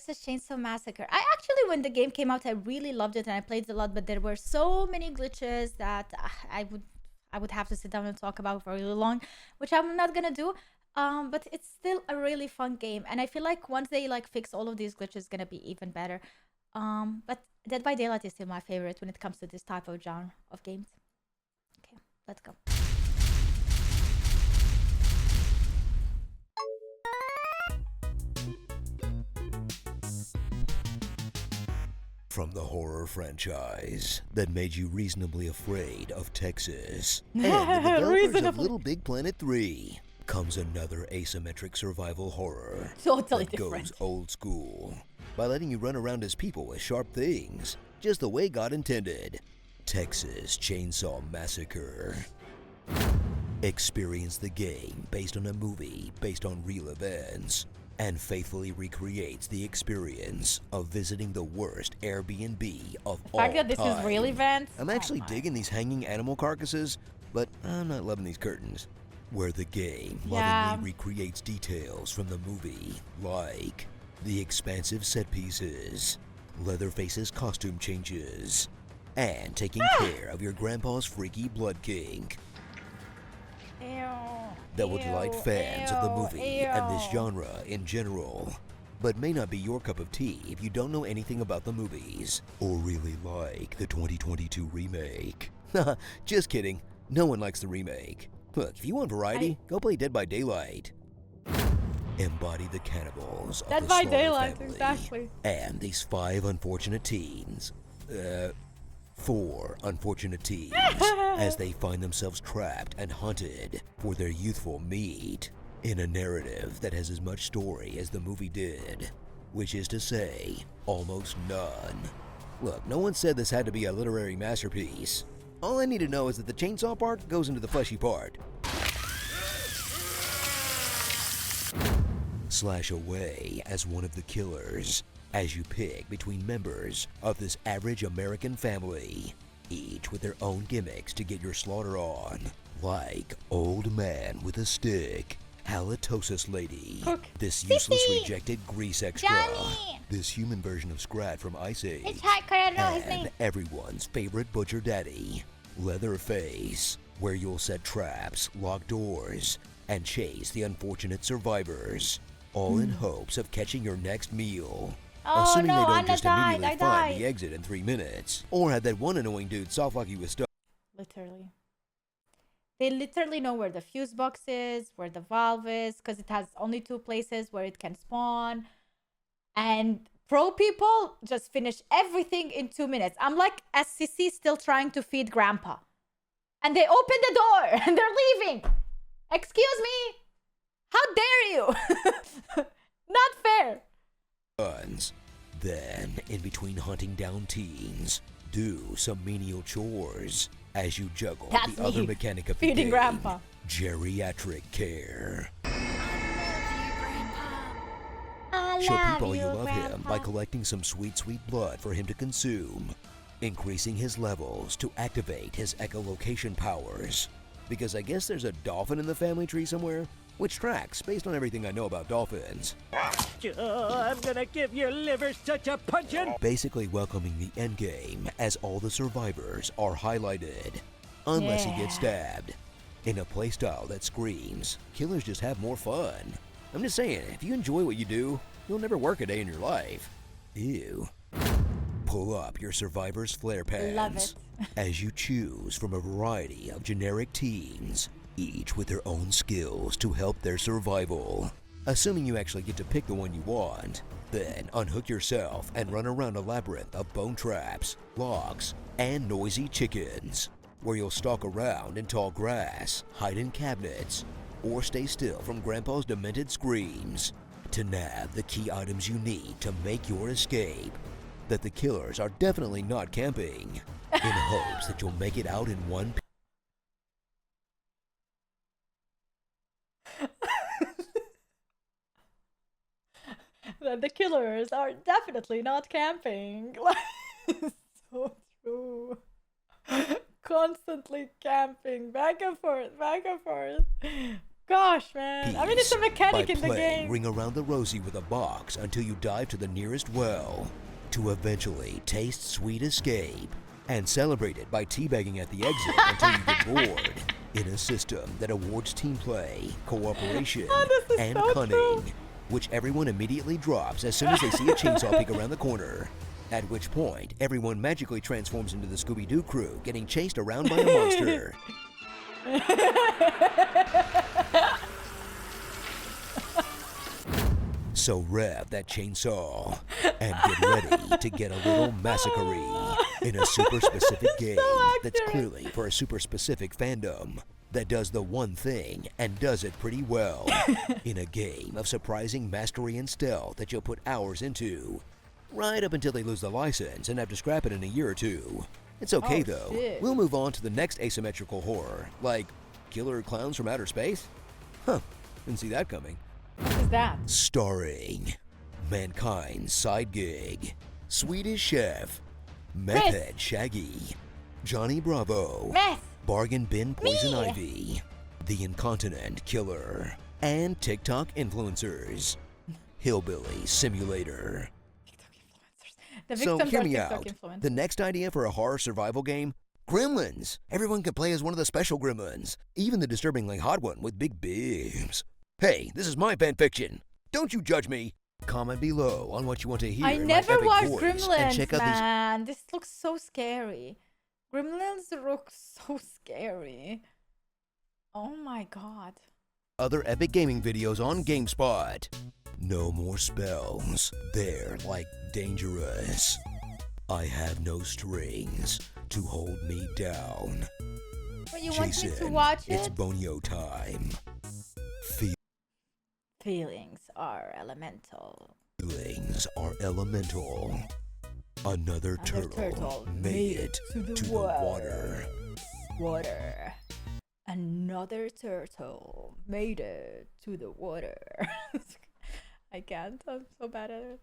Texas Chainsaw Massacre. I actually, when the game came out, I really loved it and I played it a lot, but there were so many glitches that I would have to sit down and talk about for really long, which I'm not gonna do. But it's still a really fun game, and I feel like once they like fix all of these glitches, it's gonna be even better. But Dead by Daylight is still my favorite when it comes to this type of genre of games. Okay, let's go. From the horror franchise that made you reasonably afraid of Texas and the developers of Little Big Planet 3 comes another asymmetric survival horror Totally that different. goes old school by letting you run around as people with sharp things, just the way God intended. Texas Chainsaw Massacre. Experience the game based on a movie based on real events and faithfully recreates the experience of visiting the worst Airbnb of all time. The fact that this is real events. I'm actually digging these hanging animal carcasses, but I'm not loving these curtains. Where the game lovingly recreates details from the movie, like the expansive set pieces, Leatherface's costume changes, and taking care of your grandpa's freaky blood kink. That will delight fans of the movie and this genre in general, but may not be your cup of tea if you don't know anything about the movies or really like the 2022 remake. Just kidding, no one likes the remake. Look, if you want variety, go play Dead by Daylight. Embody the cannibals of Dead the by Slaughter Daylight, family exactly. and these 5 unfortunate teens. 4 unfortunate teens as they find themselves trapped and hunted for their youthful meat in a narrative that has as much story as the movie did, which is to say, almost none. Look, no one said this had to be a literary masterpiece. All I need to know is that the chainsaw part goes into the fleshy part. Slash away as one of the killers as you pick between members of this average American family, each with their own gimmicks to get your slaughter on, like Old Man with a Stick, Halitosis Lady, this useless rejected grease extra, Johnny! this human version of Scrat from Ice Age, It's hot, I don't know his and name. everyone's favorite butcher daddy, Leatherface, where you'll set traps, lock doors, and chase the unfortunate survivors, all in hopes of catching your next meal. Oh Assuming no, they don't Anna just died, immediately I find died. the exit in 3 minutes, or have that one annoying dude softlock you with stuff. Literally. They literally know where the fuse box is, where the valve is, because it has only 2 places where it can spawn. And pro people just finish everything in 2 minutes. I'm like SCC still trying to feed grandpa. And they open the door and they're leaving. Excuse me? How dare you? Not fair. Guns. Then, in between hunting down teens, do some menial chores as you juggle That's the other me, mechanic of the feeding game, grandpa. geriatric care. I Show love people you love grandpa. him by collecting some sweet, sweet blood for him to consume, increasing his levels to activate his echolocation powers. Because I guess there's a dolphin in the family tree somewhere, which tracks based on everything I know about dolphins. I'm gonna give your liver such a punching! Basically welcoming the endgame as all the survivors are highlighted, unless he gets stabbed. In a playstyle that screams, killers just have more fun. I'm just saying, if you enjoy what you do, you'll never work a day in your life. Ew. Pull up your survivor's flare pans as you choose from a variety of generic teens, each with their own skills to help their survival. Assuming you actually get to pick the one you want, then unhook yourself and run around a labyrinth of bone traps, logs, and noisy chickens, where you'll stalk around in tall grass, hide in cabinets, or stay still from Grandpa's demented screams to nab the key items you need to make your escape. That the killers are definitely not camping, in hopes that you'll make it out in one piece. That the killers are definitely not camping. Like, so true. Constantly camping, back and forth, back and forth. gosh, man. I mean, it's a mechanic by in the playing game. Ring Around the Rosie with a box until you dive to the nearest well, to eventually taste sweet escape and celebrate it by teabagging at the exit until you get bored, in a system that awards team play, cooperation, and so cunning, true. which everyone immediately drops as soon as they see a chainsaw peek around the corner. At which point, everyone magically transforms into the Scooby-Doo crew, getting chased around by a monster. So rev that chainsaw and get ready to get a little massacre-y in a super specific game that's clearly for a super specific fandom that does the one thing and does it pretty well in a game of surprising mastery and stealth that you'll put hours into, right up until they lose the license and have to scrap it in a year or two. It's okay though. Shit. We'll move on to the next asymmetrical horror, like Killer Clowns from Outer Space? Huh, didn't see that coming. What is that? Starring Mankind's Side Gig, Swedish Chef, Meth Head Shaggy, Johnny Bravo, Meth. Bargain Bin Poison Me. Ivy, The Incontinent Killer, and TikTok influencers. Hillbilly Simulator. The So victims hear are me TikTok out. influencers. The next idea for a horror survival game? Gremlins. Everyone can play as one of the special gremlins, even the disturbingly hot one with big boobs. Hey, this is my fanfiction. Don't you judge me. Comment below on what you want to hear. I in my never epic watched voice, Gremlins, and check out these man. This looks so scary. Gremlins look so scary. Oh my god. other epic gaming videos on GameSpot. No more spells. They're like dangerous. I have no strings to hold me down. But you Jason, want me to watch it's it? Bonio time. Feelings are elemental. Feelings are elemental. Another turtle made it to the water. Water. Another turtle made it to the water. I can't. I'm so bad at it.